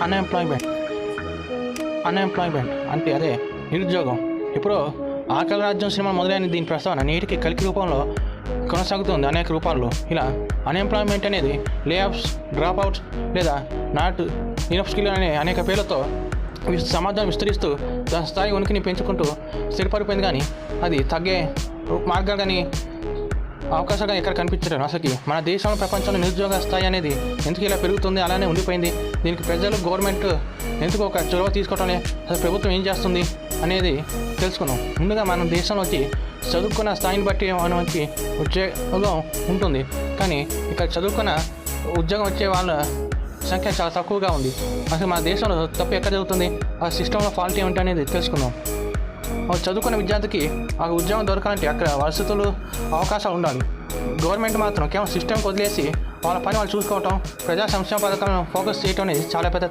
Unemployment అంటే అదే నిరుద్యోగం. ఇప్పుడు ఆకలి రాజ్యం సినిమా మొదలైన దీని ప్రస్తావన నేటికి కలికి రూపంలో కొనసాగుతుంది అనేక రూపాల్లో. ఇలా అన్ఎంప్లాయ్మెంట్ అనేది లేఆఫ్స్, డ్రాప్ అవుట్స్ లేదా నాట్ ఇనఫ్ స్కిల్ అనే అనేక పేర్లతో సమాజం విస్తరిస్తూ దాని స్థాయి ఉనికిని పెంచుకుంటూ స్థిరపడిపోయింది. కానీ అది తగ్గే మార్గాలు కానీ అవకాశాలు ఎక్కడ కనిపించడం. అసలుకి మన దేశంలో ప్రపంచంలో నిరుద్యోగ స్థాయి అనేది ఎందుకు ఇలా పెరుగుతుంది, అలానే ఉండిపోయింది, దీనికి ప్రజలు గవర్నమెంట్ ఎందుకు ఒక చొరవ తీసుకోవటం, అసలు ప్రభుత్వం ఏం చేస్తుంది అనేది తెలుసుకున్నాం. ముందుగా మన దేశంలో వచ్చి చదువుకున్న స్థాయిని బట్టి మనకి ఉద్యోగం ఉంటుంది. కానీ ఇక్కడ చదువుకున్న ఉద్యోగం వచ్చే వాళ్ళ సంఖ్య చాలా తక్కువగా ఉంది. అసలు మన దేశంలో తప్పు ఎక్కడ జరుగుతుంది, ఆ సిస్టంలో ఫాల్ట్ ఏమిటి అనేది తెలుసుకుందాం. చదువుకున్న విద్యార్థికి ఆ ఉద్యోగం దొరకాలంటే అక్కడ వసతులు, అవకాశాలు ఉండాలి. గవర్నమెంట్ మాత్రం కేవలం సిస్టమ్కి వదిలేసి వాళ్ళ పని వాళ్ళు చూసుకోవటం, ప్రజా సంక్షేమ పథకాలను ఫోకస్ చేయటం అనేది చాలా పెద్ద